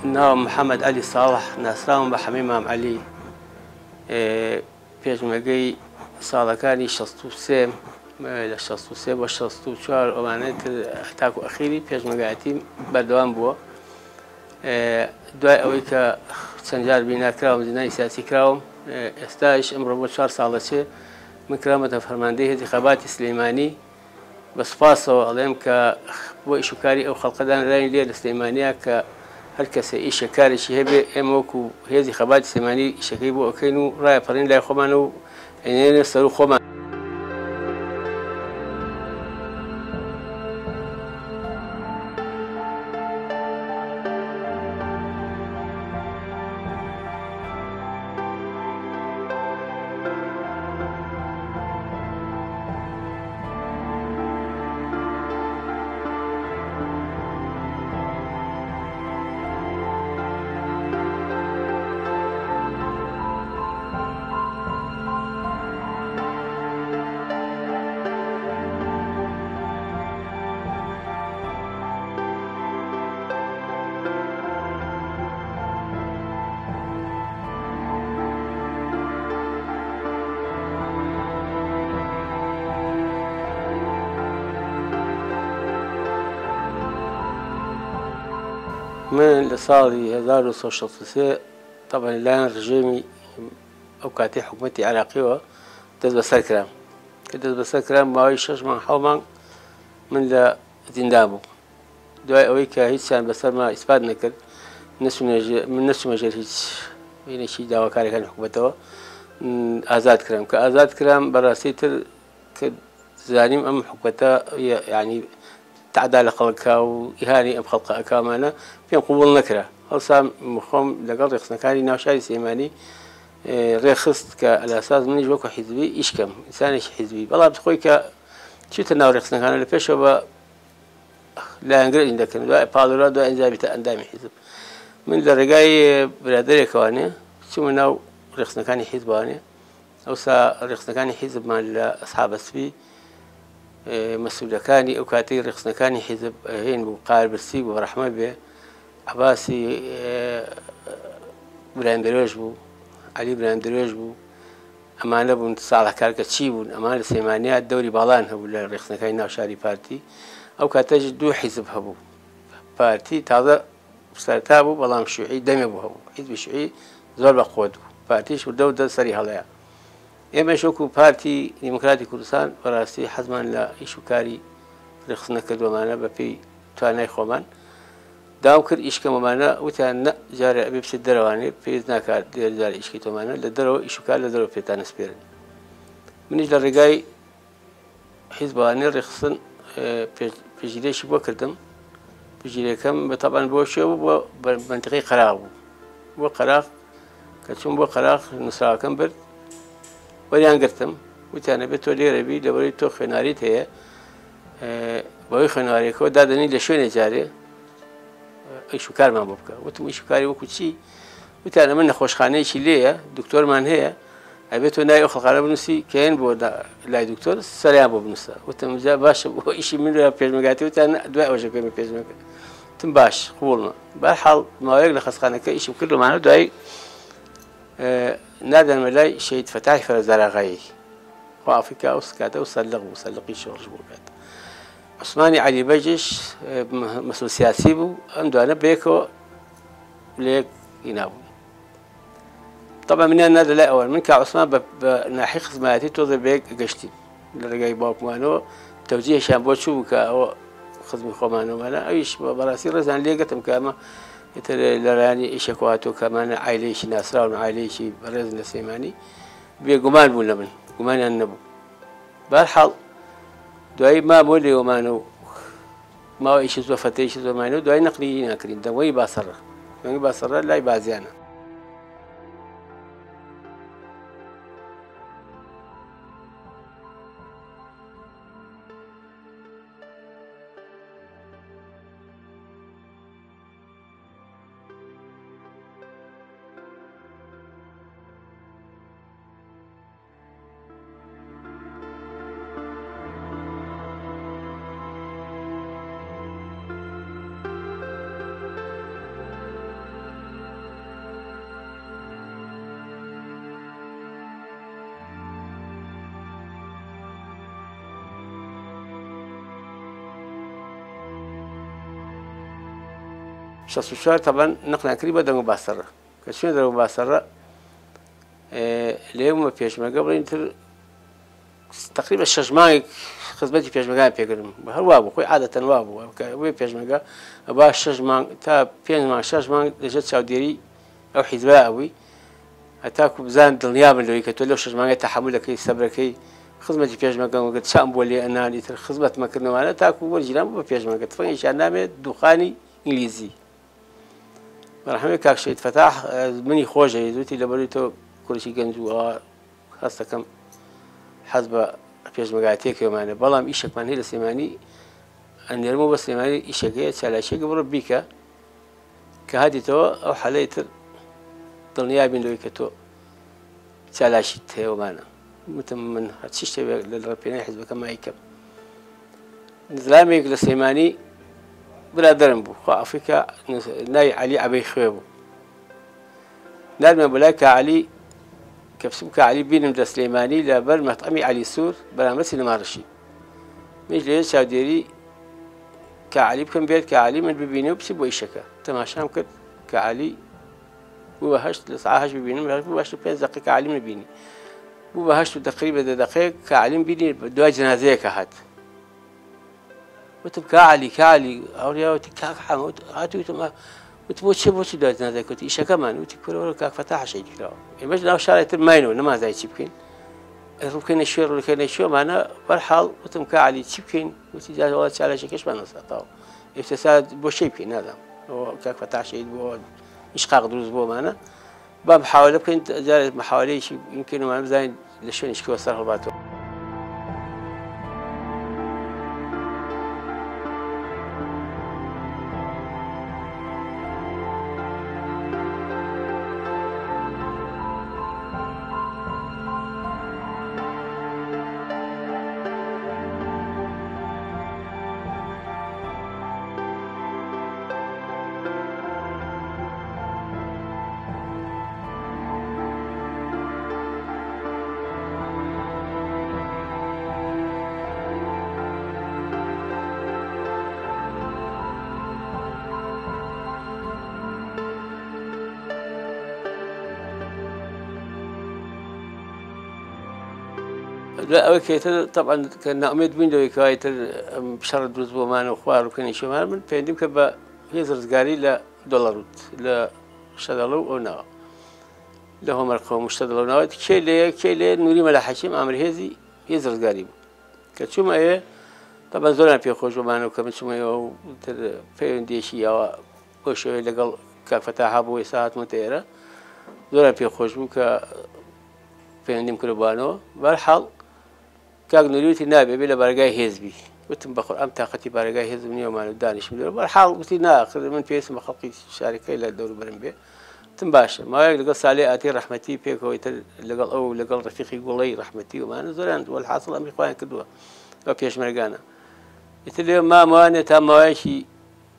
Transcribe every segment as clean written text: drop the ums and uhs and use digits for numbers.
ناوم محمد علي صالح ناسراوم بحميم مام علي پێشمەگەی ساڵەکانی 63 لە 63 بۆ 64 ئەوانەیە تاکو ئەخیری پێشمەگایەتیم بەردەوام بووە دوای ئەوەی کە چەند جار بیناکراوم زیندانی سیاسی کراوم ئێستاش ئەمڕۆ بۆ 4 ساڵەچێ من کرامەتە فەرماندەی هێزی خەباتی سلەیمانی بە سوپاسەوە ئەڵێم کە بۆ ئیشوکاری ئەو خەڵقەدان رای لێ لە سلەیمانیا کە هەر کەسێ ئیشەکارێکی هەبێ ئێمە وەکو هێزی خەباتی سلەیمانی ئیشەکەی بۆ ئەەکەین و ڕایەپەڕین لای خۆمان و ئەینێنە سەر و خۆمان. من لصالي 1963 طبعا الآن رژیمی ئەو کاتی حکوومەتی عراقیەوە دەست بەسەر کرام کە دەست بەسەر کرام ماوەی 6 مانگ 7 مانگ من لە زیندان بووم دوای ئەوەی کە هیچیان بەسەرما ئیسپات نەکرد من نەچوومەژێر هیچ وینێکی داواکاریەکانی حکوومەتەوە ئازاد کرام کە ئازاد کرام بەڕاستی تر کە زانیم ئەم حکوومەتە یعنی تعدا لە خەڵکا و ئیهانی ئەم خەڵقە ئەکامانە پێم قوبوڵ نەکرا هەڵسا خۆم لەگەڵ ڕێخستنەکانی ناوشاری سلەیمانی ڕێخست کە ئەلاساس منیش وەکو حیزبی ئیشکەم ئینسانێکی حیزبی بەڵام خۆی کە چیتە ناو ڕێخستنەکانە لە پێشەوە بە لایەنگرین دەکەن دوای پاڵۆرا دوای ئەنجامیتە ئەندامی حیزب من لە ڕێگای برادەرێکەوانێ چوومە ناو ڕێخستنەکانی حیزبوانێ ئەوسا ڕێخستنەکانی حیزبمان لە ئەسحابەسپی مەسئولەکانی ئەو کاتەی ڕێخستنەکانی حیزب هێن بوو قاربرسی بوو ڕەحمە بێ عەباسی برایەندەرێژ بوو عەلی برایەندەرێژ بوو ئەمانە بوون ساڵحکار کە چی بوون ئەمان لە سلەیمانیا دەوری باڵان هەبوو لە ڕێخستنەکانی ناوشاری پارتی ئەو کاتەش دوو حیزب هەبوو پارتی تازە سەرتا بوو بەڵام شیوعی دەمێ بوو هەبوو حیزبی شیوعی زۆر بە قووەت بوو پارتیش دە سەری هەڵەیە ئێمەش وەکو پارتی دیموکراتی کوردستان بەڕاستی حەزمان لە ئیشوکاری ڕێخستنە کردووەمانە بەپێی توانای خۆمان داوام کرد ئیشکەمەمانە وتیان نە جارێ ئەبێ بچێت دەرەوانێ پێویست ناکات جارێ ئیشکی تۆمانە لە دەرەوە ئیشوکار لە دەرەوە پێتان نسپێرن منیش لە ڕێگای حیزبوانێ ڕێخستن پێشگیرێکی بۆ کردم پێشگیرەکەم بەتەبەن بۆ شێوە بۆ منتیقەی قەراغ بوو بۆ قەراغ کە چوون بۆ قەراغ نووسراوەکەم برد وەریان گرتم وتیانە بێت تۆ لێرە بی لەبەرەوەی تۆ خوێناریت هەیە بەوەی خوێنوارێکەوە دادەنی لە شوێنێ جارێ ئیشوکارمان بۆ بکە وتم ئیشوکاری وەکو چی وتیانە من نەخۆشخانەیەکی لێیە دکتۆرمان هەیە ئەبێت تۆ ناوی ئەو خەڵقانە بنووسی کە هێن بۆ لای دکتۆر سەریان بۆ بنووسە وتم جا باشە بۆ ئیشی من لە پێشمەرگاتی وتیان دوای ئەوەش پێمە پێشمەکە وتم باش قبوڵمە بەرحاڵ ماوەیەک لە خەستخانەکە ئیشم کردمانە دوای نادەنمە لای شەید فەتاحی فەرەزاراغایی خۆ ئەفریقا و سکاتە و سەلق بوو سەلقی شۆڕش بوو کات عوسمانی عەلی بەیجش مەسئول سیاسی بوو ئەم دوانە بەیەکەوە لێک هینابوو طبعا منیان نادە لای ئەوە من کە عوسمان بە ناحی خزمەتی تۆزە بەیەک گەشتین لە ڕێگای باوکمانەوە تەوجیهشیان بۆ چوو کە ئەوە خزمی خۆمانەوەمانە ئەویش بەڕاستی ڕێزان لێگەتم کە ئەمە ئیتر لە ڕایانی ئیشێک هاتووە کەمانە عایلەیەکی ناسراون عایلەیەکی بەڕێزن لە سلەیمانی بێگومان بوون لە من گومانیان نەبوو بەرحاڵ دوایی مابۆ لێوەمانە و ماوە ئیشی زۆر فەتەیەکی زۆرمانە و دوای نەقلی ناکرین دەنگی باسەڕە دەنگی باسەڕە لای بازیانە 64 طبعا نقنا كريبا دمو باسرة كشون دمو باسرة اليوم بيشمة قبل ينتر تقريبا شجماي خدمتي بيشمة بيقرم هل وابو خوي عادة وابو وي بيشمة أبا شجمان تا بيشمة شجمان لجت سعوديري أو حزباء أوي هتاكو بزان دنيا من لو كتولو شجمان تحملك صبرك خدمتي بيشمة قد شام بولي أنا لتر خدمة ما كنا معنا تاكو ورجلام بيشمة قد فين شأنامه دخاني إنجليزي مرحبا كاك شيء فتح مني خوجة يزوتي لبريتو كل شيء جنجوا خاصة كم حسب فيش مقاتيك يومانه بلام إيشك من هي سيماني أن يرمو بس سيماني إيشك هي على شيء قبل بيكا كهادي تو أو حليتر دنيا بين لويكتو على شيء يومانه متى من هتشيش للربنا حسب كم أيكم نزلامي لسيماني بلا درنبو خو أفريقيا ناي علي أبي خويبو نال بلاك علي كبسبك علي بين سليماني لبر مطعمي علي سور بلا مسي مارشي مش ليش شاديري كعلي بكم بيت كعلي من ببينه وبسيبو إيشكا تماشام كد كعلي وبهشت لساعة ببينه من وبهشت بين دقيقة كعلي من بيني وبهشت تقريبا دقيقة كعلي بيني دوا جنازة كهات وتبكى علي كعلي أوريا وتكاك حمود هاتوا تما وتموت شبوت دوا جنازة كنت إيش كمان وتكبر كاك فتح شيء كلا إيش لو شاريت الماينو نما زي تشبكين ركين الشير ركين الشير معنا فرحال وتمكى علي تشبكين وتجاز ولا على شيء كيش ما نصطاو افتساد بوشيبكين هذا هو كاك فتح شيء بو مش قاعد دروز بو معنا بحاول كنت جالس محاولي شيء يمكن ما زين لشون يشكوا صار هالباتو لا أوكي طبعا كان أميد من ذوي كايتر بشر دروز بومان وخوار وكان يشوفها من فيندم كبا يزرز قاري لا دولار لا شدلو أو نا لهم مرقم مشتدلو نا كي لي نوري ملا حشيم أمر هذي يزرز قاري كشوم إيه طبعا زولنا في خوش بومان وكمان شوم إيه تر فيندي شيء أو وش لقال كفتحها بوي ساعات متيرة زولنا في خوش بوك فيندم كربانو بالحال كاغ نريد نابي بلا برجاي هزبي وتم بخور أم طاقتي برجاي هزبي يوم أنا دانش مدير بالحال قلت نا آخر من في اسم خلقي شركة إلى الدور برنبي تم باشا ما يلقى عليه آتي رحمتي بيك هو لقى أو لقى رفيقي يقول لي رحمتي وما أنا زران والحاصل أمي إخوان كدوه ما فيش مرجانا يتلي ما أنا تام ما شيء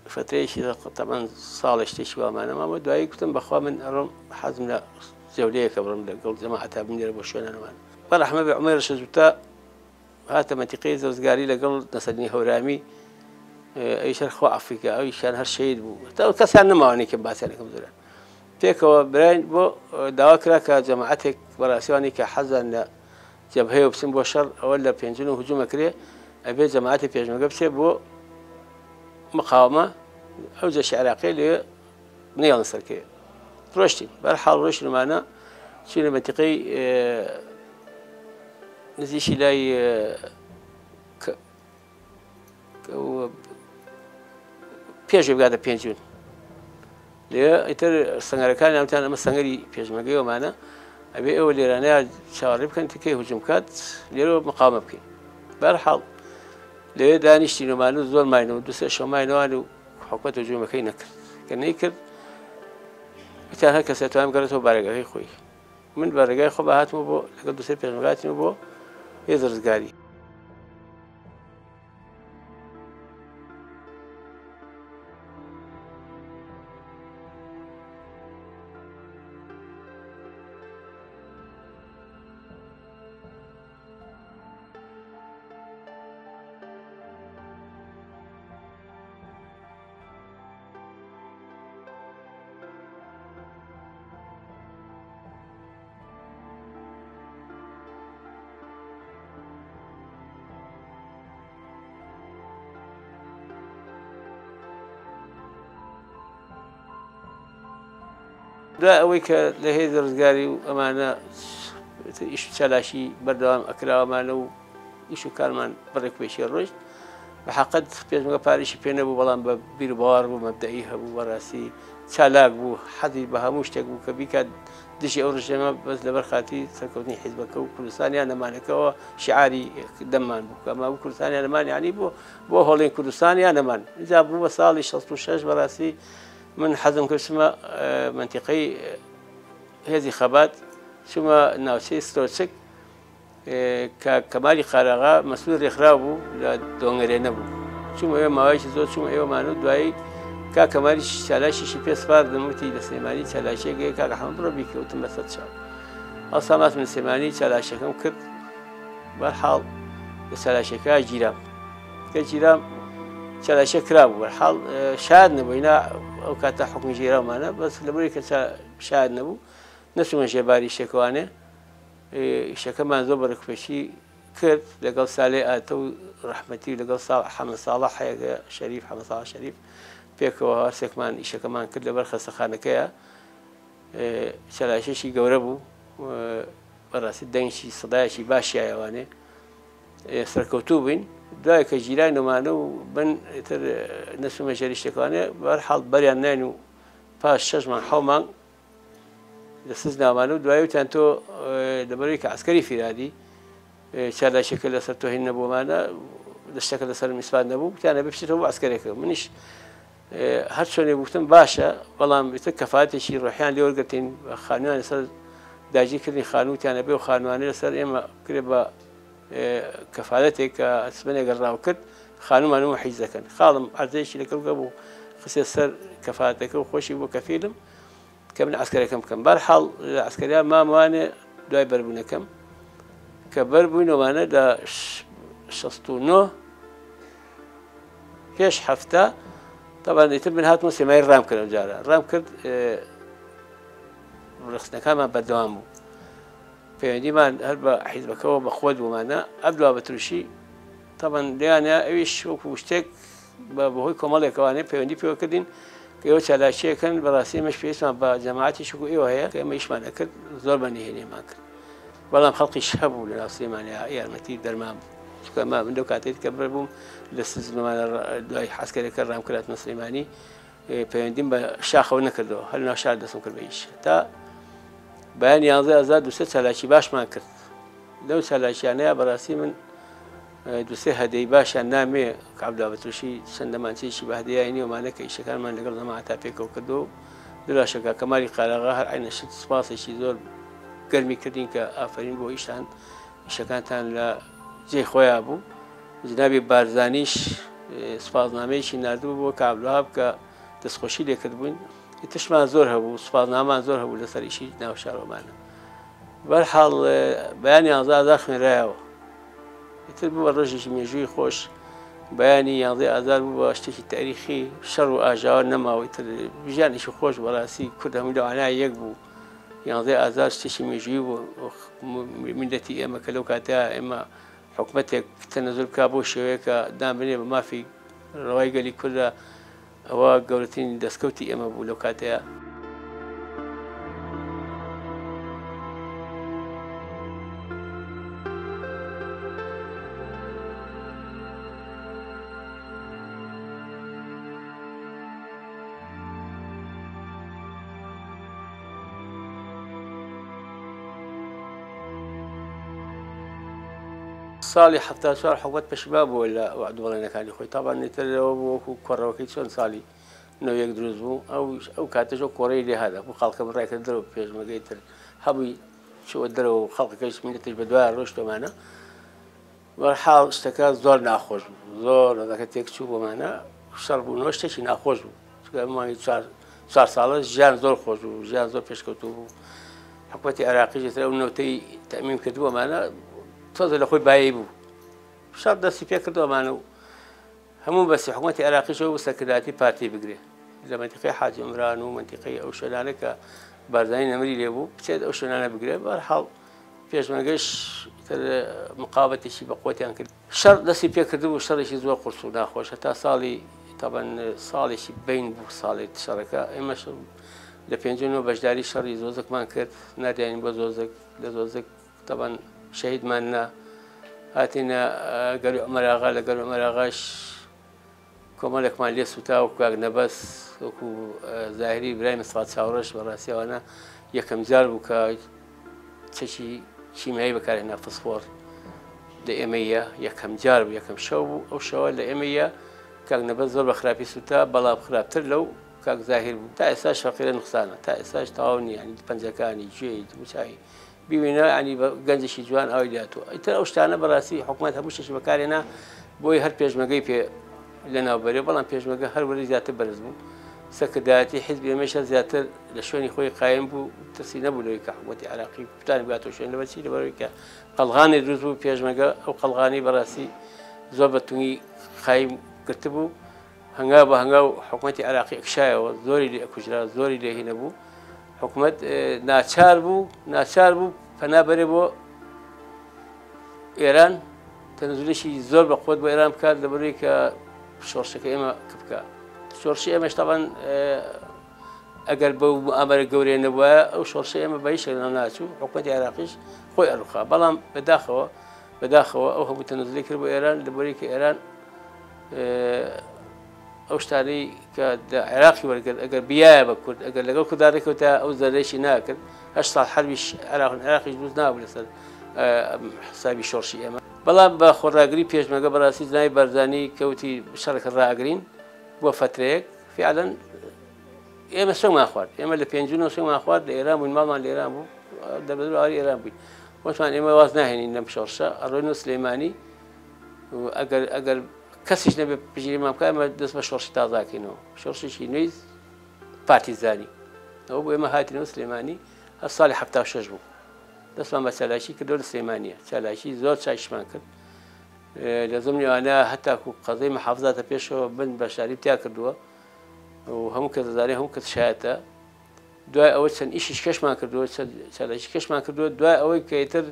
فتريش طبعا صالح تشوى ما أنا ما مدعي كنت بخوا من أرم حزمنا زولية كبرم لقى جماعة تابني ربوشون أنا ما فرح ما بعمر شزوتا هات منطقي زوجاري لقل نسني هورامي أي شر خو أفريقيا أي شان هالشيء بو تو كسرنا ما أني كم باسي لكم زرا تيك هو برين بو دواكرا كجماعتك براسياني كحزن جبهة وبسم بشر ولا بينجلون هجوم كريه أبي جماعتي في هجوم قبسي بو مقاومة أو جيش عراقي اللي نيل نصر كي رشتي بالحال رشتي معنا شنو منطقي نزيش لاي بيجي بقعد بينجون ليه يتر السنغر كان يوم تانا مسنغري بيجي مجيء معنا أبي أول يرانا شارب كنت كي هجوم كات ليه مقاومة بكي بالحال ليه دانيشتينو معنا زول ماينو دوسة شو ماينو أنا حكومة هجوم كي نكر كان يكر كان هكذا ستوام قرته بارجع خوي من بارجع خو بهات مو بو لقد دوسة بيجي مجاتي مو بو يزرز قاري دوای ئەوەی کە لە هێز ڕزگاری و ئەمانە ئیش چالاشی بەردەوام ئەکراوەمانە و ئیش و کارمان بڕێک پێشی ڕۆژ بە حەقەت پێشمەکە پارێکی پێ نەبوو بەڵام بە بیر و باوەڕ بوو مەبدەئی هەبوو بەڕاستی چالاک بوو حەزی بە هەموو شتێک بوو کە بیکات دژی ئەو ڕژێمە بەس لەبەر خاتی سەرکەوتنی حیزبەکە و کوردستانیان نەمانەکەەوە شعاری دەممان بوو ئەمە بوو کوردستانیان نەمان یعنی بۆ هەڵێن کوردستانیان نەمان اینجا بوو بە ساڵی 66 بەڕاستی من حەزم کردمە منتیقەی هێزی خەبات چوومە ناوچەی ستۆرچک کە کەمالی قارەغا مەسئول ڕێکخراو بوو لە دۆنگەرێ نەبوو چوومە ئێوە ماوەیەکی زۆر چوومە ئێوەمان و دوایی کا کەمالی چالاشیشی پێ سپاردم وتی لە سلێمانی چالاشێکەیە کاکە حەمەد بڕۆ بیکەوتم بە سەد چاو ئەوسا ماس من سلێمانی چالاشەکەم کرد بەرحاڵ لە چالاشەکە گیرام کە گیرام چالاشە کرابوو بەرحاڵ شاد نەبووینا ئەو کاتە حکمی ژێراومانە بەس لەبەری کە شاد نەبوو نەچوومە ژێباری شتێکوانێ ئیشەکەمان زۆر بەرەکپێشی کرد لەگەڵ سالێ ئاتە و ڕەحمەتی و لەگەڵ حەمەد ساڵح هەیەکە شەریف حەمەد ساڵح شەریف پێکەوە هەرسێکمان ئیشەکەمان کرد لەبەر خەستەخانەکەیە چالاشێکی گەورە بوو بەڕاستی دەنگی سەدایەکی باشیایەوانێ سەرکەوتوو بووین دوای کە ژیرای نەمانە و بن تر نەچوومە ژێری شتێکوانێ بەرحاڵ بەریان ناین و پاش 6 مانگ 7 مانگ دەسەست نامانە و دوایی وتیان تۆ لەبەرەوەی کە عەسکەری فیرادی چالاشێکە لەسەر تۆ هێن نەبوومانە دەشتەکە لەسەر میسپات نەبوو وتیانە بپشتەوە بۆ عەسکەرێکە منیش هەر چۆنێ گوتم باشە بەڵام کەفاەتێکی ڕۆحیان لێ وەرگرتین خانووان لەسەر داگیرکردنی خانووتیانە بێ و خانوانێ لەسەر ئێمە کرێ بە کەفاەتێک کە ئەسبنێگە ڕاو کرد خانومان و حیز دەکەن خاڵم عەرزەیەکی لەگەڵ بوو خستێ سەر کەفاەتەکە و خۆشی بۆ کەفیلم کە من عەسکەرەکەم بکەم بەرحاڵ لە عەسکەریان ماموانێ دوای بەربوونەکەم کە بەربووینەوەمانە لە 69 پێش هەفتە طبعا ئیتر من هاتمە سێمای ڕام کردم جارە ڕام کرد ڕخنەکانمان بەردەوام بوو پەیوەندیمان هەر بە حیزبەکەەوە بەخۆت بوومانە ئەبدوا بە تووشی طبعا لێیانە ئەویش وەکو شتێک بەهۆی کۆمەڵێکەوانێ پەیوەندی پێوەکردین کە ئێوە چالاشیەکەن بەڕاستی ئێمەش پێویستمان بە جەماعەتی شکو ئێوە هەیە کە ئێمە ئیشمان ئەکرد زۆر بەنهێنیمان کرد بەڵام خەڵقیش هەبوو لە ناو سلێمانیا یارمەتی دەرمان بوو چونکە من لەو کاتێک کە بڕبووم لە سزمانە دوای عەسکەرێکە ڕام کرداتمە سلێمانی پەیوەندیم بە شاخەوە نەکردەوە هەر ناو شار دەستم کرد بە ئیش تا بەیان 11,200 چالاکی باشمان کرد لەو چالاشیانەیە بەڕاستی من دوسێ هەدەی باشیان نامێ کە عەبدوڵا بەتووشی چەندەمانچێکی بە هەدەیای نیوەمانە کە ئیشەکانمان لەگەڵ جەماعەتا پێکەوە کردەوە دلاشەکە کەمالی قارەغا هەر عینە شت سپاسێکی زۆر گەرمی کردین کە ئافرین بۆ ئیشتان ئیشەکانتان لە جێی خۆیان بوو جنابی بارزانیش سپاسنامەیەکی نردبوو بۆ کە عەبدوڵاهاب کە دەستخۆشی لێ کردبووین تشمان زۆر هەبوو سپاسنامان زۆر هەبوو لەسەر ئیشی ناو شارۆمانە بەرحاڵ بەیانی 11,000 خوێنرایەوە ئیتر بوو بە ڕۆژێکی مێژووی خۆش بەیانی 11,000 بوو بە شتێکی تاریخی شەڕ و ئاژاوە نەماوە ئیتر ژیانێکی خۆش بەڕاستی کورد هەمووی لەوانای یەک بوو 11,000 شتێکی مێژووی بوو میلەتی ئێمە کە لەو کاتەیە ئێمە حکومەتێک تەنەزول بکا بۆ شێوەیە کە دامبنێ بە مافی ڕەوای گەلی کوردە ئەوە گەورەترین دەستکەوتی ئێمە بوو لەو کاتەیە ساڵی 74 حکومەت پەشیما بووە لە وعدوڵێنەکانی خۆی تاوان نێتەرەوە بوو وەکو کۆڕەوەکەی چۆن ساڵی 91 دروست بوو ئەو کاتەژە کۆڕەی لێهادا بوو خەڵکە بڕایکرد دەرەوە پێشمەگەی تر هەبووی چوە دەرەوە و خەڵکەکەش میلەتش بە دوای ڕۆژتۆمانە بەرحاڵ شتەکە زۆر ناخۆش بوو زۆر ڕەدەکە تێک چوو بۆمانە شەڕ بوونەوە شتێکی ناخۆش بوو چونکە مانگی 4 ساڵە ژیان زۆر خۆش بوو ژیان زۆر پێشکەوتوو بوو حکومەتی عێراقیش ئەو نەوتەی تەمیم کردووەمانە تۆزە لە خۆی بایی بوو شەڕ دەستی پێ کردووەمانە و هەموو بەسی حکومەتی عێراقیشەوە سەرکردایەتی پارتی بگرێ لە منتیقەی حاجی عمران و منتیقەی ئەو شوێنانە کە بارزانی نەمری لێبوو بچێت ئەو شوێنانە بگرێ بەرحاڵ پێشمەرگەش مقاوەتێکی بە قوتیان کرد شەڕ دەستی پێ کردبوو شەڕێکی زۆر قورس و ناخۆشە تا ساڵی تەبەن ساڵێکی بین بوو ساڵی شەڕەکە ئێمەش لە پێنجەوە بەشداری شەڕی زۆزەکمان کرد نادیانین بۆ زۆزەک لە زۆزەک تەبەن شەهیدمان نا هاتینە گەلو عومەر ئاغا لە گەلو عومەر ئاغاش کۆمەڵێکمان لێ سوتا و کاک نەبەس وەکو زاهری برای مەسعود چاوەڕێژ بەڕاستی ئەوانە یەکەم جار بوو کە چەکی کیمیایی بەکارهێنا فسفۆر لە ئێمەیە یەکەم جار بوو یەکەم شەو بوو ئەو شەوە لە ئێمەیە کاک نەبەس زۆر بە خراپی سوتا بەڵام خراپتر لەو کاک زاهیر بوو تا ئێستاش فەقیرە نوقسانە تا ئێستاش تەواو نییە ینی پەنجەکانی گوێی موچاوی بیوێنە ینی گەنجێکی جوان ئەوی داتوە ئیتر ئەو شتانە بەڕاستی حکوومەت هەموو شتێکی بەکارهێنا بۆی هەر پێشمەگەی پێ لەناوبەرێ بەڵام پێشمەگە هەر وەری زیاتر بەرز بوو سەکردایەتی حیزبی ئێمەشە زیاتر لە شوێنی خۆی قایم بوو ترسی نەبوو لەوەی کە حکوومەتی عێراقی کوتانی بگاتەوە شوێن لەبەرچی لەبەرەوەی کە قەڵغانی دروست بوو پێشمەگە ئەو قەڵغانی بەڕاستی زۆر بەتونی قایم گرتبوو هەنگاو بە هەنگاو حکوومەتی عێراقی ئەکشایەوە زۆری لێ ئەکوژرا زۆری لێهینە بوو حکوومەت ناچار بوو پەنابەرێ بۆ ئێران تەنەزولێکی زۆر بە خۆت بۆ ئێران بکات لەبەرەوەی کە شۆڕشەکە ئێمە کە بکە شۆڕشی ئێمەش تەبەن ئەگەر بەو ئامەرە گەورەیە نەبووە ئەو شۆڕشە ئێمە بە هیچ شەکل ناچوو حکوومەتی عێراقیش خۆی ئەڕوخا بەڵام بەداخەوە ئەو هەموو تەنەزولی کرد بۆ ئێران لەبەرەوەی کە ئێران ئەو شتانەی کە عێراقی وەرگرت ئەگەر بیایە بە کورد ئەگەر لەگەڵ کوردارێکەوە ئەو زەرێکی ناکرد 8 ساڵ حربیش عێراقیش دروست نابوو لەسەر حسابی شۆڕشی ئێمە بەڵام بە خۆڕاگری پێشمەگە بەڕاستی جنای بەرزانی کەوتی شەڕەکە ڕاگرین بۆ فترەیەک فعلا ئێمە سۆمان خوارد ئێمە لە پێنجونەوە سۆمان خوارد لە ئێران بووین ماڵمان لە ئێران بوو دەبدو ئاری ئێران بووین وەتمان ئێمە واز ناهێنین لەم شۆڕشە ئەڕۆینەوە سلەیمانی ئەگەر کەسیش نەبێ پژیریمان بکە ئێمە دەست بە شۆڕشی تازاکەینەوە شۆڕشێکی نوێی پارتیزانی ئەوە بۆ ئێمە هاتینەوە سلەیمانی هە ساڵی 76 بوو دەستمان بە چالاکی کردەوە لە سلەیمانیە چالاکی زۆر چاکیشمان کرد لە زمانی ئەوانە هەتاکو قەزەی مەحافزاتە پێشەوە بن بە شاری تیا کردووە و هەموو کەس دەزانێت هەموو کەس شایەتە دوای ئەوە چەند ئیشیش کەشمان کردووە چالاکی کەشمان کردووە دوای ئەوەی کە ئیتر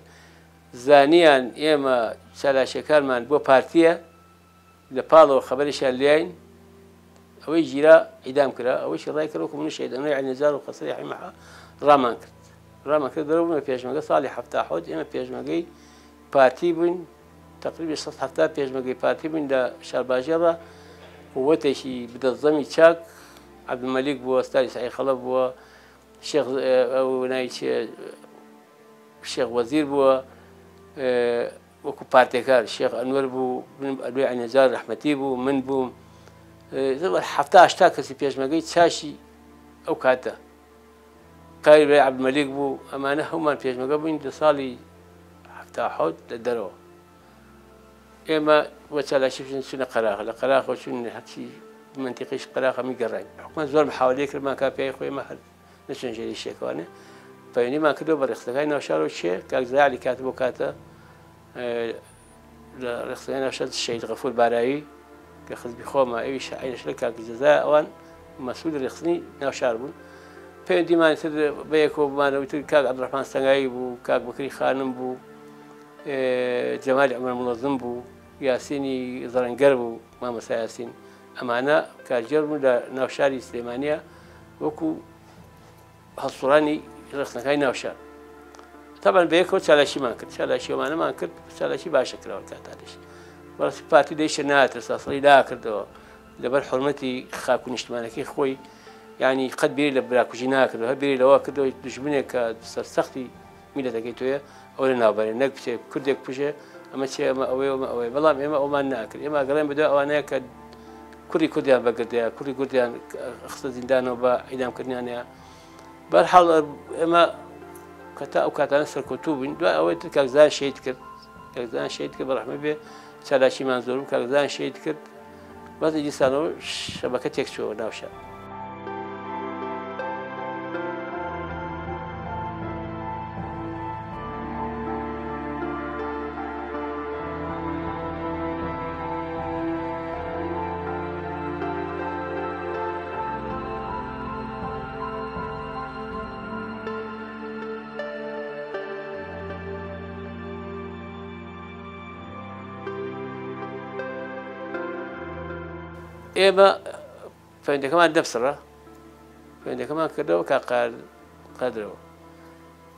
زانیان ئێمە چالاشیەکانمان بۆ پارتیە لە پاڵەوە خەبەریشیان لێین ئەوەی گیرا ئیدام کرا ئەوەیشی ڕای کردەوە من شەیدەنەوەی عەلینەجار و قەسری حیمەحا ڕامان کرد دەرەوە پێشمەگە ساڵی 78 ئێمە پێشمەگەی پارتی بووین تقریبا 170 پێشمەگەی پارتی بووین لە شارباژێڕە قووەتێکی بدەستدەمی چاک عەبدولمەلیک بووە ستاری سعی خەڵەب بووە شێخ ئەو نایچێ شێخ وەزیر بووە وەکو پارتێکار شێخ ئەنوەر بوو ئەلوێ عەلینەجار ڕەحمەتی بوو من بووم 70-80 کەسی پێشمەگەی چاشی ئەو کاتە قایل برای عەبدولمەلیک بوو ئەمانە هەمومان پێشمەگە بووین لە ساڵی 77 لە دەرەوە ئێمە بۆ چالاشی بچین چونە قەراغ لە قەراغەوە چون هەرچی منتیقیش قەراغە میگەڕین حکومەت زۆر محاولەیە کردمان کاپیای خۆی ئێمە هەر نەچۆن ژێری شێکەوانێ پەیوەندیمان کردەوە بە ڕێخستەکانی ناوشارەوە چێ کاک زەیعەلی کاتە بۆ کاتە لە ڕێخستەکانی ناوشار شەهید غەفوور بارایی کە حزبی خۆمە ئەویش عینەش لە کاک جەزا ئەوان مەسئول ڕێخستنی ناوشار بوون پەیوەندیمان تر بەیەکەوە بمانەوە تر کاک عەبدوڕەحمان سەنگایی بوو کاک بەکری خانم بوو جەمالی عومەر مڵەزم بوو یاسینی زەڕەنگەر بوو مامەسا یاسین ئەمانە کارگەر بوون لە ناوشاری سلێمانیە وەکو هەڵسوڕانی ڕێخستنەکانی ناوشار تەبەن بەیەکەوە چالاشیمان کرد چالاشیەوەمانەمان کرد چالاشی باشە کراوە کاتانیش بەڕاستی پارتی دەیشە ناتر ساسڵی ناکردەوە لەبەر حورمەتی خاک و نیشتمانەکەی خۆی یعنی قەت بیری لە براکوژی ناکردەوە هەر بیری لەوە کردەوە دژمنێک کە سەرسەختی میلەتەکەی تۆیە ئەوە لە ناوبەرێ نەک بچێ کوردێک پژێ ئەمە چێ ئەمە ئەوەی بەڵام ئێمە ئەومان ناکرد ئێمە ئەگەڕێن بەدوای ئەوانەیە کە کوردی کوردیان بەگردەیە کوردی کوردیان خستە زیندانەوە بە ئیدامکردنیانەیە بەرحاڵ ئێمە کەتا ئەو کاتانە سەرکەوتوو بووین دوای ئەوەی تر کاکزان شەهید کرد کاکزان شەهید کرد بەڕەحمە بێ چالاشیمان زۆر بوو کاکزان شەهید کرد بەزی دیسانەوە شەبەکە تێک چووە ناوشار ئێمە فەیندەکەمان دەبسڕە پەیوەندیەکەمان کردەوە قادرەوە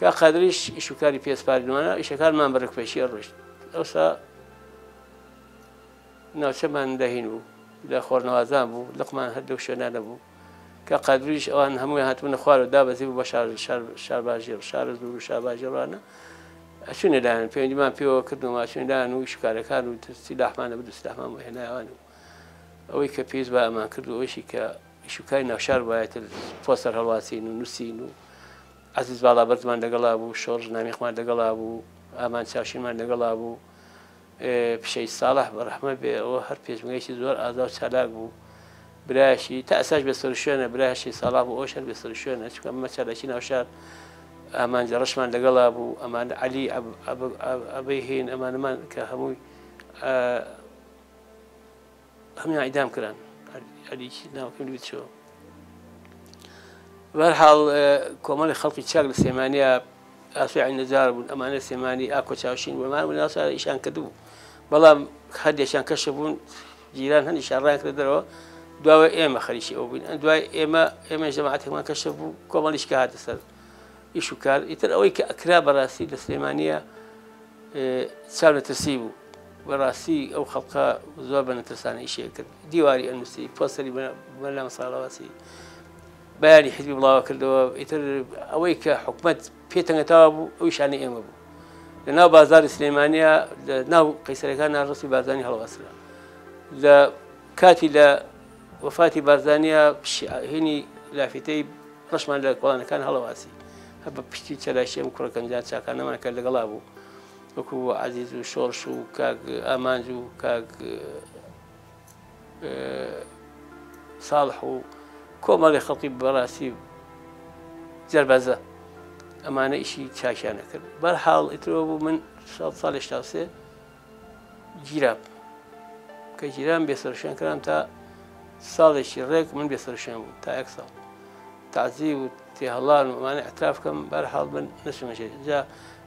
کا قادریش ئیشوکاری پێسپاردنوانە ئیشەکانمان بەڕێکپێشی ڕۆشت ئەوسا ناوچەمان داهین بوو لە خۆرنەوازان بوو لەقمان هەردەو شوێنانە بوو کە قادریش ئەوان هەمووی هاتوونە خوارەوە دابەزی بوو بە شارباژێر شارە دوور و شارباژێڕانە ئەچوونەدان پەیوەندیمان پێوە کردنەوە ئەچوونەدان و شکارەکان و سیلاحمانە بردو سلاحمان بۆ هێنایەوان و ئەوەی کە پێویست بە ئەمان کرد و ئەوەشی کە ئیشوکاری ناوشار بایەتر پۆستەر هەڵواسین و نووسین و عەزیز باڵابەرزمان لەگەڵا بوو شۆڕژ نامیخمان لەگەڵا بوو ئامان چاوشینمان لەگەڵا بوو پشەی ساڵح بەڕەحمە بێ ئەوە هەر پێشمەرگەیەکی زۆر ئازا و چالاک بوو برایشی تا ئەساش بێسەر شوێنە برایشی ساڵح بوو ئەوش هەر بێسەر شوێنە چونکە ئەمە چالاکی ناوشار ئامانجە ڕەشمان لەگەڵا بوو ئەمان عەلی ئەبەی هین ئەمانەمان کە هەمووی هەموویان ئیدام کران عەلیکی ناوەکەم دوێت چۆ بەرحاڵ کۆمەڵی خەڵکی چاک لە سلێمانیە ئاسوی نەجار بوون ئەمانە سلێمانی ئاکۆ چاوشین بوومان ناوچە ئیشان کردبوو بەڵام هەردێکیان کەشە بوون جیران هەندێکیان ڕایان کردە دەرەوە دواوە ئێمە خەریکی ئەو بووین دوای ئێمە جەماعەتێکمان کەشە بوو کۆمەڵیشکە هاتە سەر ئیش و کار ئیتر ئەوەی کە ئەکرا بەڕاستی لە سلێمانیە چاو نەترسی بوو بەڕاستی ئەو خەڵقە زۆر بە نەترسانە ئیشێ کرد دیواری ئەنووسی پۆستەری بەلام ساڵاواسی بەیانی حیزبی بڵاوە کردەوە ئیتر ئەوەی کە حکومەت پێتەنگەتاوە بوو ئەوی شانەی ئێمە بوو لە ناو بازاری سلێمانیە لە ناو قەیسەرەکان ناڕستی بارزانی هەڵوەسرا لە کاتی لە وەفاتی بارزانیە هینی لافیتەی ڕەشمان لە کۆڵانەکان هەڵەواسی هە بە پشتی چەلاشی ئەم کوڕەکەنجان چاکانەمان کە لەگەڵا بوو وەکو عەزیز و شۆڕش و کاک ئامانج و کاک ساڵح و کۆمەڵی خەڵکی بەڕاستی جەربەزە ئەمانە ئیشی چاکیانە کرد بەرحاڵ ئیترەوە بوو من ساڵی 83 گیراب کە گیران بێسەرشێن کردم تا ساڵێکی ڕێک من بێسەرشێن بوو تا 1 ساڵ تعزی و تێهەڵان و ئەمانە ئەتراف بکەم بەرحاڵ من نەچوومەژێر جا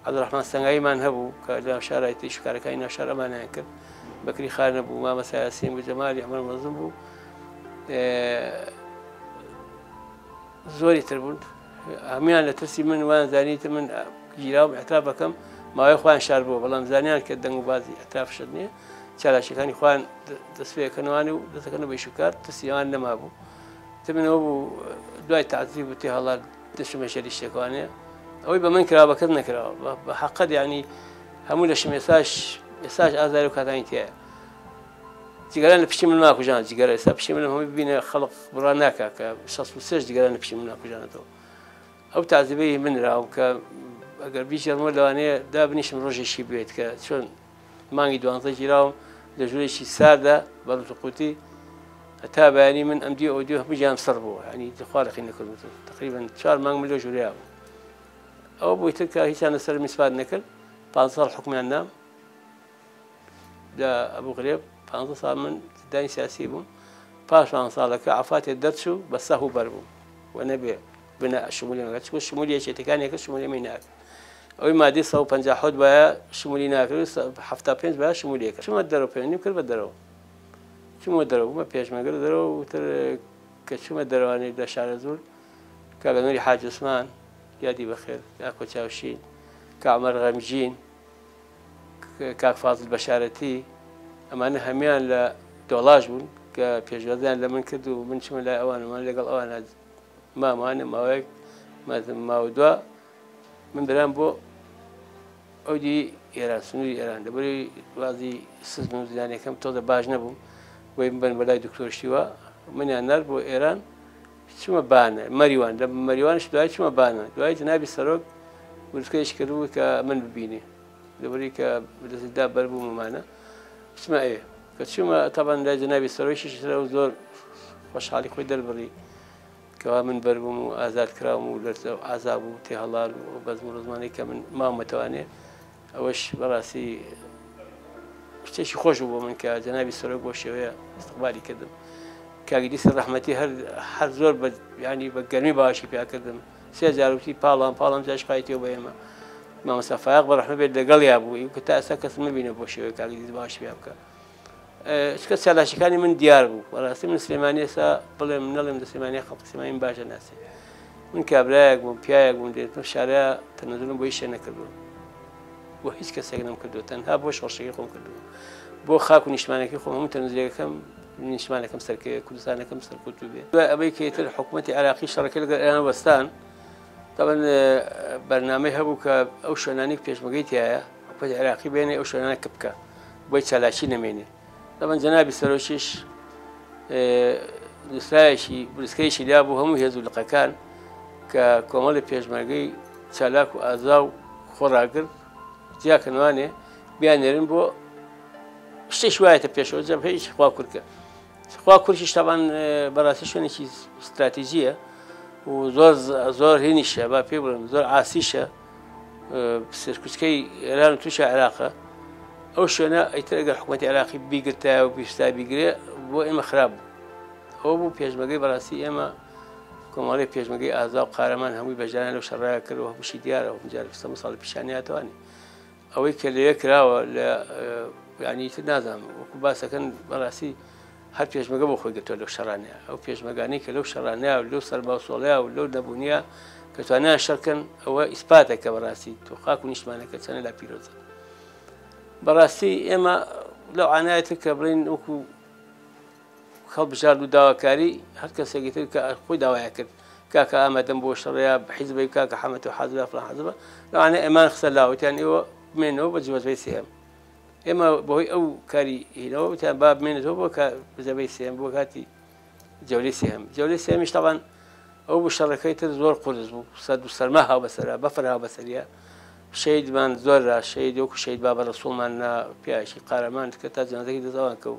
عەبدوڕەحمان سەنگاییمان هەبوو کە لە شارایەتی شکارەکانی ناوشار ئەمانیان کرد بەکری خان نەبوو مامە سایاسیم بوو جەمالی ئەمەر مەزم بوو زۆری تر بوون هەمویان لە ترسی من وان زانیتە من گیراوم ئەتراف بەکەم ماوەی خۆیان شار بووە بەڵام زانیان کە دەنگ و بازی ئەتراف شت نییە چالاشەکانی خۆیان دەستپێکەکەنەوەی و دەستەکەنەوە بە ئیشوکار ترسیەوان نەما بوو تمنەوە بوو دوای تعزیب و تێهەڵات دەشمە شەری شتێکوانەیە ئەوەی بە من کرا بەکرد نەکراوە بە حەقەت یعنی هەموو لەشم ئێساش ئازاری و کاتانی تایە جگەران لە پشتی من ناکوژان جگەرە ئێستا پشتی منم هەمووی ببینە خەڵق بڕان ناکا کە 63 جگەران لە پشتی من ناکوژانێتەوە ئەو تعزیبەی منراوە کە ئەگەر بیژێڕمە لەوانەیە دابنیشم ڕۆژێکی بێت کە چۆن مانگی 12 گیراوم لە ژوورێکی ساردا بەڵوتقوتی هەتا بەیانی من ئەم دی ئۆدیۆ هەموو جیام سەر بووە ینی خوا لەقی نەکردوتن تقریبا 4 مانگ من لە ژووریا بوو ئەوە بووی تر کە هیچیان لەسەر میسپات نەکرد 5 ساڵ حکمیان نام لە ئەبوو غرێب 15 ساڵ من دانی سیاسی بووم پاش 5 ساڵەکە عەفاتێ دەرچوو بە سەح و بەر بووم و نەبێ بنە شمولی چ شمولی یەکێتەکانێکە شمولی می ناکرد ئەوەی مادی 150 بایە شمولی ناکرد 75 بایە شمولیەکە چوومە دەرەوە پەیوەندیم کرد بە دەرەوە چوومە دەرەوە بوومە پێشمەرگە دەرەوە وتر کە چوومە دەرەوانەی لە شارە زۆر کاکە نووری حاج عوسمان یادی بەخێر کاک چاوشین کاک عومەر غەمگین کاک فازڵ بەشارەتی ئەمانە هەمویان لە دۆڵاژ بوون کە پێشوازیان لە من کرد و من چوومە لای ئەوانمان لەگەڵ ئەوانە مامانە ماوەیەک ماوە دووە من بەرام بۆ ئەودی ئێران سنووری ئێران لەبەری وازی سزم و زیانەکەم تۆزە باش نەبووم بۆی بن بەلای دکتۆرشتیوە منیان نار بۆ ئێران چوومە بانە مەریوان لە مەریوانش دوای چوومە بانە دوای جنابی سەرۆک ورچکەیەش کردبوو کە من ببینێ لەبەری کە دەستدا بەر بوو ممانە چمە ئێ کە چوومە تەبەن لای جنابی سەرۆکیش و زۆر خۆشحاڵی خۆی دەربڕی کەوا من بەربووم و ئازاد کراوم و لەرزە و ئازاب و تێهەڵال و بەزم و ڕزمانەی کە من مامەتەوانێ ئەوەش بەڕاستی شتێکی خۆش بوو بۆ من کە جەنابی سەرۆک بۆ شێوەیە ئیستقبالی کردم کاگیدیسی ڕەحمەتی هەر زۆر ینی بە گەرمی باشی پیا کردم 3 جاروتی پاڵام جاش قایتەوە بە ئێمە مامۆستا فایق بەڕەحمە بێت لەگەڵیا بوو کە تا ئێستا کەس نبینە بۆ شێوەیە کاگیدیس باش پیا بکە شکە چالاشەکانی من دیار بوو بەڕاستی من سلێمانی ئێستا بڵێم نەڵێم لە سلێمانی خەڵکی سلێمانی باشە ناسێ من کابرایەک بووم پیاەک بووم دێتم شارەیە تەنەزولم بۆی شوێ نەکردووە بۆ هیچ کەسێک نەمکردووە تەنها بۆ شۆڕشەکەی خۆم کردووە بۆ خاک و نیشمانەکەی خۆم هەموو تەنەزولەکەم نیشمانەکەم سەرکەوێ کوردستانەکەم سەرکەوتوو بێ دوای ئەوەی کە ئیتر حکوومەتی عێراقی شەڕەکەی لەگەڵ ئێران وەستان طبعا بەرنامەی هەبوو کە ئەو شوێنانی پێشمەگەی تایە حکوومەتی عێراقی بێنێ ئەو شوێنانە کە بکە بۆی چالاشی نەمێنێ طبعا جەنابی سەرۆکیش دووسرایەکی بریسکەیەکی لا بوو هەموو هێز و لقەکان کە کۆمەڵی پێشمەرگەی چالاک و ئازا و خۆڕاگرت جیاکەنوانێ بیانێرن بۆ شتێک وایەتە پێشەوە جەم هیچ خوا کورکە خوا کورکیش تاوان بەڕاستی شوێنێکی استراتیژیە و زۆر هێنیشە با پێ بڵێم زۆر ئاسیشە سەرکوچکەی ئێران و تووشە عێراقە ئەو شوێنە ئەیتر ئەگەر حکوومەتی عێراقی بیگرتایە و بیستا بیگرێ بۆ ئێمە خراپ بوو ئەوە بوو پێشمەگەی بەڕاستی ئێمە کۆمەڵی پێشمەگەی ئازا و قارەمان هەمووی بەژدانە لەو شەڕایە کردەوە هەمووشی دیارەوە جار ساڵی پیشانی هاتوانێ ئەوەی کە لێیە کراوە لە یعنی تر نازانم وەکو باسەکەن بەڕاستی هەر پێشمەگە بۆ خۆی گرتووە لەو شەڕانەیە ئەو پێشمەگانی کە لەو شەڕانەیە و لەو سەرباوسۆڵەیە و لەو نەبوونیە کە توانیان شەڕکەن ئەوە ئیسپاتێکە بەڕاستی تۆ خاک و نیشمانەکە چەنە لا پیرۆزە بەڕاستی ئێمە لەو عانایەتە کە بڵین وەکو هەڵبژارد و داواکاری هەر کەسێکی تر کە خۆی داوایە کرد کاکە ئامادەم بۆ شەڕەیە حیزبی کاکە حەمەد و حەزب فڵان حەزبە لەوانەیە ئێمان خسە لاوەتیان ئێوە بمێنەوە بە جوازبەی سێهم ئێمە بەهۆی ئەو کاری هینەوە وتیان با بمێنێتەوە بۆ بزەبەی سێهم بۆ کاتی جەولەی سێهم جەولەی سێهمیش تەوان ئەو بۆ شەڕەکەی تر زۆر قورس بوو سەد و سەرما هاو بەسەرا بەفر هاو بەسەریە شەیدمان زۆرە شەید وەکو شەید بابە ڕەسوڵمان پیاشی قارەمان کە تا جەنازەکەی دەزاوان کە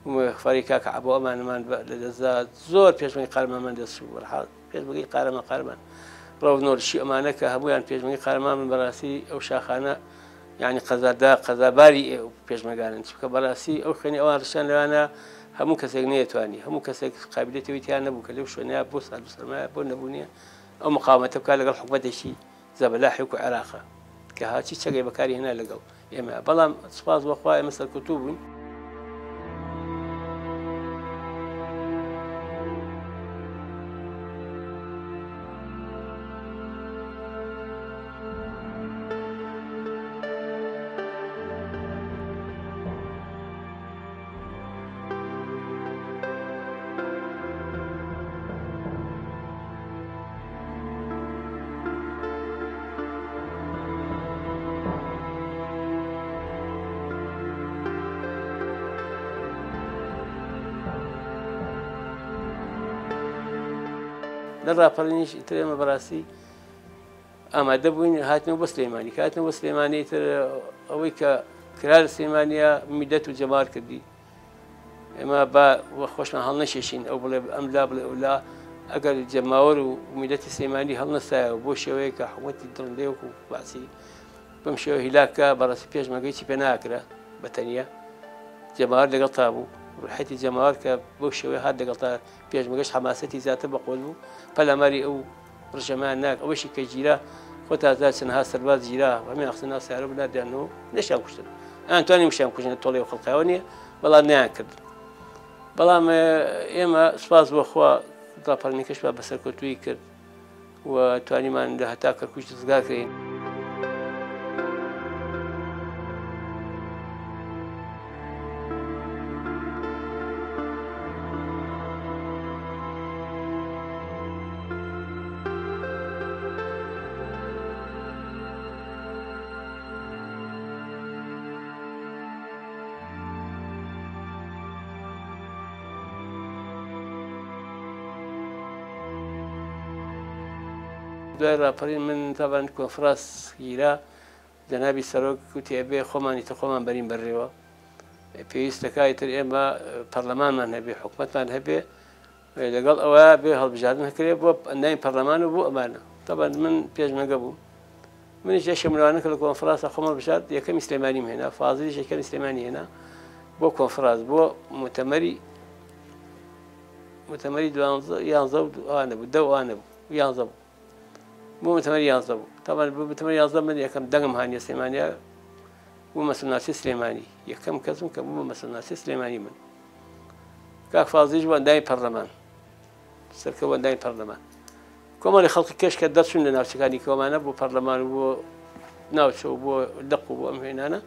و خفاری کاکە عبۆ ئەمانمان لە دەزات زۆر پێشمەی قارەمانمان دەست و بەرحاڵ پێشمەگەی قارەمان ڕەونۆرشی ئەمانە کە هەمویان پێشمەگەی قارەمان من بەڕاستی ئەو شاخانە یعنی قەزاباری پێشمەگانن چکە بەڕاستی ئەو خوێنی ئەوان ڕشان لەوانە هەموو کەسێک نەیەتوانی هەموو کەسێک قابلیەتەوەیان نەبوو کە لەو شوێنەیە بۆ سەد و سەرمایە بۆ نەبوونیە ئەو مقاومەتە بکات لەگەڵ حکوومەتێکی زەبەلاحی وەکو عێراقە کە هاچی چەگەی بەکاری هێنا لەگەڵ ئێمە بەڵام سوپاس بەخوا ئێمە سەرکەوتوو بووین لە ڕاپەڕینیش ئیتر ئێمە بەڕاستی ئامادە بووین هاتنەوە بۆ سلێمانی کاتنەوە بۆ سلێمانی تر ئەوەی کە کرا لە سلێمانیە میدەت و جەمار کردی ئێمە با خۆشمان هەڵ نەشێشین ئەو بڵێ ئەم لا بڵێ ئەولا ئەگەر جەماوەر و میدەتی سلێمانی هەڵ نەسایەوە بۆ شێوەیە کە حکوومەتی دڕندەی وەکو باسی بەم شێوە هیلاکە بەڕاستی پێشمەگەیی پێ ناکرا بەتەنیا جەماوەر لەگەڵ تا بوو ڕحەتی جەماوەر کە بەو شێوەیە هات لەگەڵ تا پێشمەگەش حماسەتی زیاتر بەقۆل بوو پەلاماری ئەو ڕژەمان ناک ئەوەشی کە گیرا خۆ تازا چەندها سەرباز گیرا هەمێ ئەخسنا سیارە بنادیانەوە نەشیان کوشتن ئەتوانی مشیان کوژنە تۆڵی و خەڵقاوە نییە بەڵام نیان کرد بەڵام ئێمە سوپاس بۆخوا ڕاپەڕینەکەش با بەسەرکەوتووی کرد و توانیمان لە هەتا کەرکووک دەستگاکەین دوای ڕاپەڕین من تاوان کۆنفراس گیرا جەنابی سەرۆک وتی ئەبێ خۆمانی تە خۆمان بەرین بەڕێوە پێویستەکای تر ئێمە پەرلەمانمان هەبێ حکوومەتمان هەبێ لەگەڵ ئەوە بێ هەڵبژاردن هەکرێ بۆ ئەندای پەرلەمان و بۆ ئەمانە تاوان من پێشمەگە بوو منیش یەکێ مروانە کە لە کۆنفرانسە خۆمە بژارد یەکەمی سلێمانیم هێنا فازڵیش یەکەمی سلێمانی هێنا بۆ کۆنفراس بۆ مؤتەمەری 11 ئەوانە بوو 10 ئەوانە بوو 11 بوو بۆ مؤتەمەری 11 بوو تاوان بۆ مؤتەمەری 11 من یەکەم دەنگم هانیە سلێمانیا بوو مەسئولناسی سلێمانی یەکەم کەسم کە بوو مەسئولناسی سلێمانی من کاک فازڵیش بۆ ئەندامی پەرلەمان سەرکە بۆ ئەندامی پەرلەمان کۆمەڵی خەڵکی کەش کە دەرچوون لە ناوچەکانی کۆمانە بۆ پەرلەمان و بۆ ناوچە و بۆ دەق و بۆ ئەم هێنانە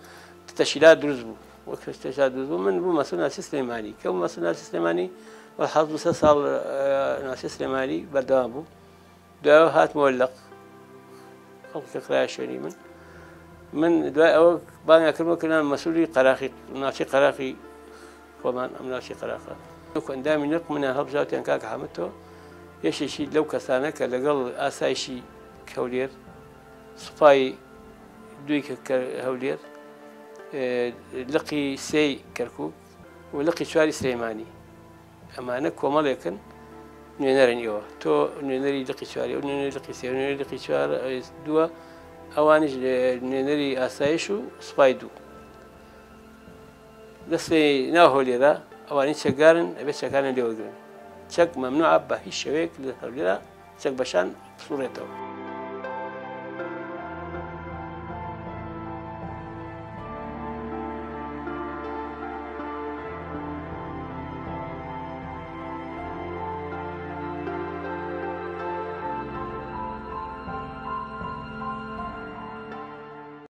تەشکیلات دروست بوو وەک تەشکیلات دروست بوو من بوو مەسئولناسی سلێمانی کە بوو مەسئولناسی سلێمانی حەوت و سە ساڵ ناسی سلێمانی بەردەوام بوو دوایەوە هاتمەوە لەق خەڵکی کرایە شوێنی من دوای ئەوە بانگا کردمەوە کە مەسئولی قەراقی ناوچەی قەراقی خۆمان ئەم ناوچەی قەراقە وەکو ئەندامی نرخ منە هەڵبژاوتیان کاکە حەمەدتەوە یەکێکی لەو کەسانە کە لەگەڵ ئاسایشی هەولێر سوپای دوی هەولێر لقی سێی کەرکووک و لقی چواری سلێمانی ئەمانە کۆمەڵێکن نوێنەرن ئێوە تۆ نوێنەری لقی چواری ئەو نوێنەری لقی سێ نوێنەری لقی چوار دووە ئەوانش نوێنەری ئاسایش و سوپای دوو دەستێ ناو هەولێرە ئەوانی چەکدارن ئەبێت چەکانە لێوەگرن چەک مەمنوعە بە هیچ شێوەیەک لە هەولێرە چەک بەشان بسوڕێتەوە